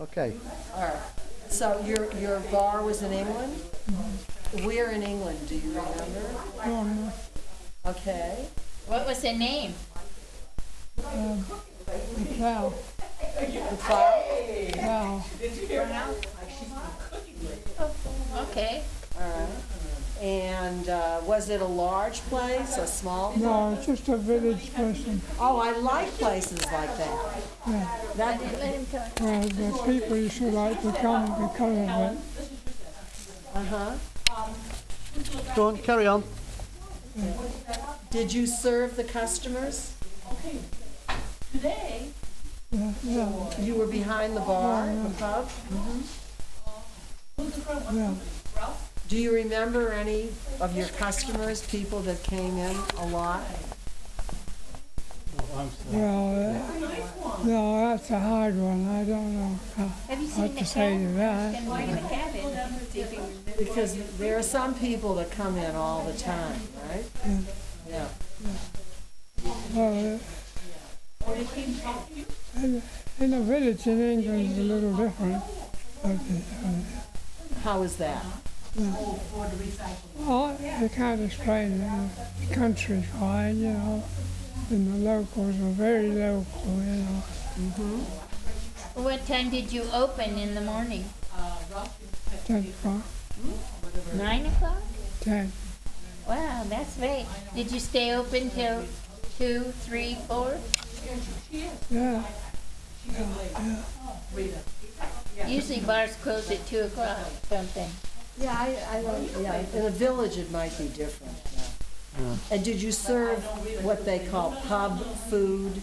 Okay. All right. So your bar was in England? Where in England, do you remember? Okay. What was the name? The Plow. The Plow? Plow. Okay. All right. And was it a large place, a small place? No, it's just a village person. Oh, I like places like that. Yeah. That Well, the people used to like to come because of it. uh-huh. Go on, carry on. Did you serve the customers? Yeah, yeah, You were behind the bar, the pub? yeah. Do you remember any of your customers, people that came in a lot? Well, no, that's a hard one. I don't know what to say to that. Because there are some people that come in all the time, right? Yeah. Well, in a village in England is a little different. How is that? Oh, you can't explain it. The country's fine, you know, and the locals are very local, you know. What time did you open in the morning? 10 o'clock, 9 o'clock? 10. Wow, that's late. Did you stay open till 2, 3, 4? Yeah, Usually bars close at 2 o'clock, something. Yeah, I don't, yeah, in a village it might be different. Yeah. And did you serve what they call pub food?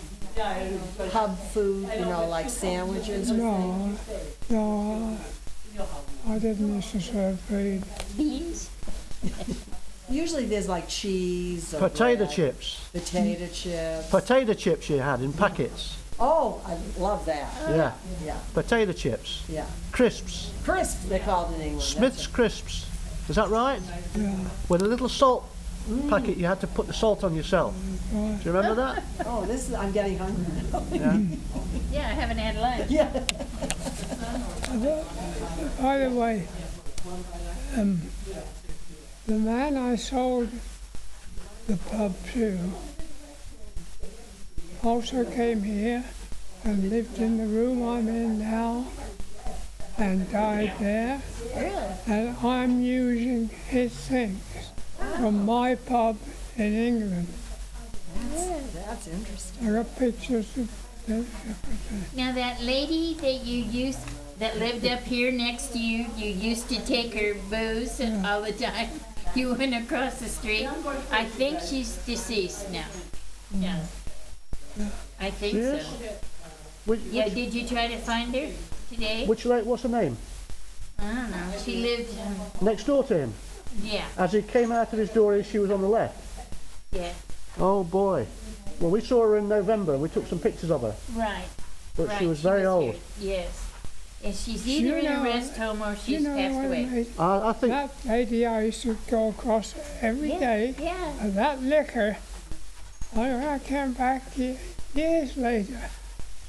Pub food, you know, like sandwiches or things? no, I didn't used to serve food. Beans? Usually there's like cheese or Potato bread, chips. potato chips. Potato chips you had in packets. Oh, I love that. Yeah. Yeah, Potato chips. yeah. Crisps. Crisps, they called in England. Smith's crisps. Is that right? Yeah, With a little salt packet, you had to put the salt on yourself. Do you remember that? Oh, this is, I'm getting hungry now. Yeah. Yeah, I haven't had lunch. Yeah. by the way, the man I sold the pub to also came here and lived in the room I'm in now and died there. Really? And I'm using his things from my pub in England. That's interesting. I got pictures of everything. Now that lady that you used, that lived up here next to you, you used to take her booze all the time. You went across the street. I think she's deceased now. Yeah. I think Yes? so. Which, Yeah, did you try to find her today? which lake, what's her name? I don't know. She lived, Next door to him. yeah, As he came out of his door, she was on the left. yeah, Oh boy. Well, we saw her in November. We took some pictures of her. right. But right. she was very old. Here. Yes. And she's either in a rest home or You she's know passed what, away. mate? I think That lady I used to go across every day. Yeah. And that liquor, when I came back years later,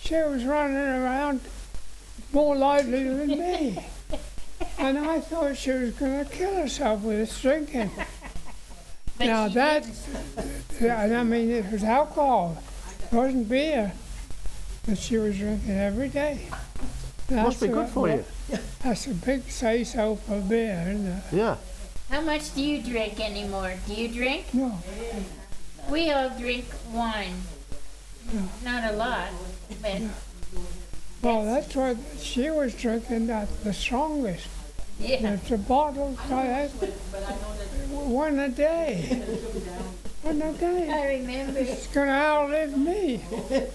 she was running around more lively than me. And I thought she was going to kill herself with this drinking. But Now she that, didn't. and I mean, it was alcohol, it wasn't beer, that she was drinking every day. must be good for you. That's a big say-so for beer, isn't it? Yeah. How much do you drink anymore? Do you drink? No, We all drink wine. Not a lot, but well, that's what she was drinking, that the strongest. yeah. It's a bottle, one a day. One a day. I remember. It's gonna outlive me.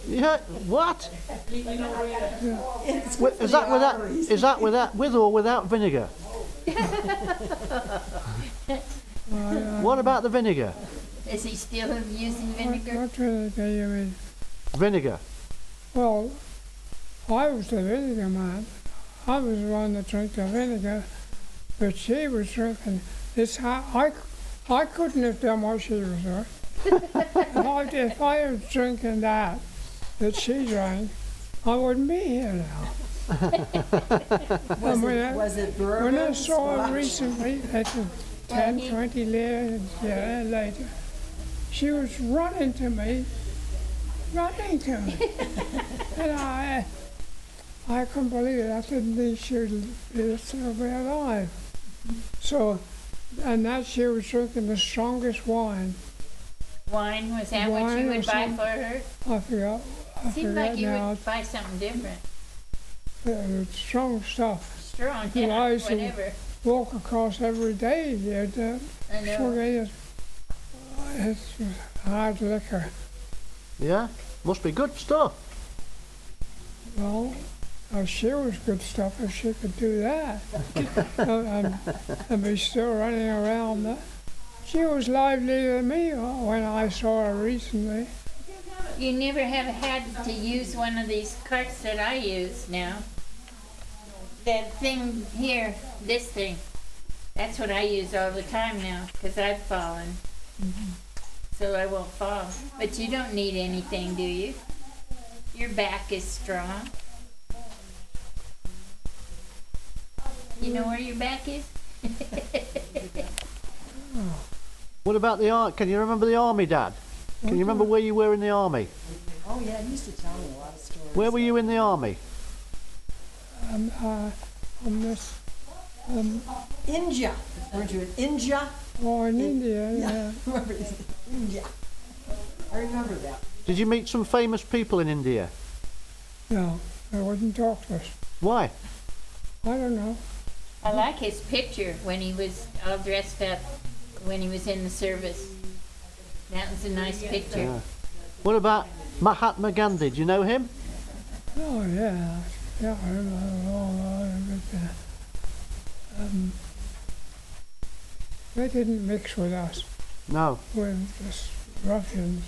Yeah. What? It's Is that with that with or without vinegar? What about the vinegar? Is he still using vinegar? What vinegar you mean? Vinegar. Well, I was the vinegar man. I was the one that drank the vinegar, but she was drinking this. I couldn't have done what she was doing. If I was drinking that she drank, I wouldn't be here now. Was when it, I- was it When I bourbon, saw her scotch? recently, that's 10, 20 years later, she was running to me. And I couldn't believe it. I didn't think she would still be alive. So, and that she was drinking the strongest wine. Wine, was that what Wine you or would buy something. for her? I forgot. Seemed like you now. would buy something different. Strong stuff. Strong, You yeah, guys who- whatever. Walk across every day. I know. It's hard liquor. Yeah? Must be good stuff. Well, she was good stuff if she could do that. and be still running around. She was livelier than me when I saw her recently. You never have had to use one of these carts that I use now. That thing here, this thing, that's what I use all the time now, because I've fallen. So I won't fall. But you don't need anything, do you? Your back is strong. You know where your back is? What about the army? Can you remember the army, Dad? Can you remember where you were in the army? Oh, yeah, he used to tell me a lot of stories. Where were you in the army? On this, India. Weren't you in India? in India, yeah. Remember, India. I remember that. Did you meet some famous people in India? No, I wouldn't talk to us. Why? I don't know. I like his picture when he was all dressed up when he was in the service. That was a nice picture. Yeah. What about Mahatma Gandhi? Do you know him? Oh, yeah. Yeah, I remember all of it. They didn't mix with us. No. We're just ruffians.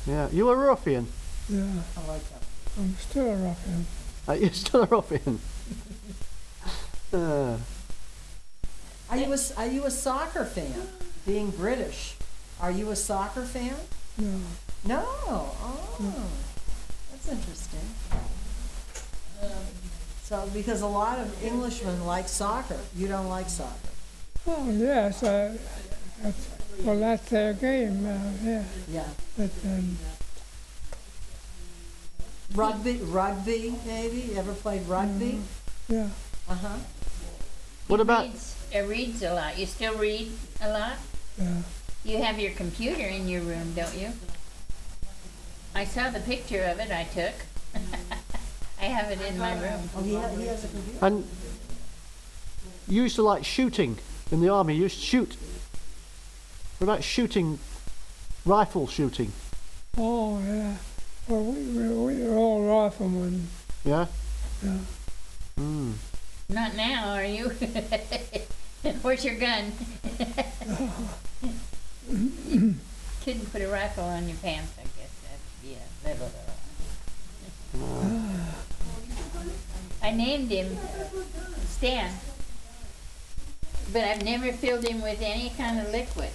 Yeah. You were a ruffian? Yeah, I like that. I'm still a ruffian. You're still a ruffian. Are you a soccer fan? Being British, are you a soccer fan? No. No. Oh, that's interesting. So, because a lot of Englishmen like soccer, you don't like soccer. Oh, yes. That's their game, yeah. Yeah. But, Rugby, maybe. You ever played rugby? yeah. Uh huh. What about? Reads a lot. You still read a lot? Yeah. You have your computer in your room, don't you? I saw the picture of it I took. I have it in my room. Oh, he has a computer. And you used to like shooting in the army. You used to shoot. What about shooting? Rifle shooting. Oh, yeah. Well, we were all riflemen. Yeah. Yeah. Mm. Not now, are you? Where's your gun? Couldn't put a rifle on your pants, I guess. That'd be a little. I named him Stan, but I've never filled him with any kind of liquid.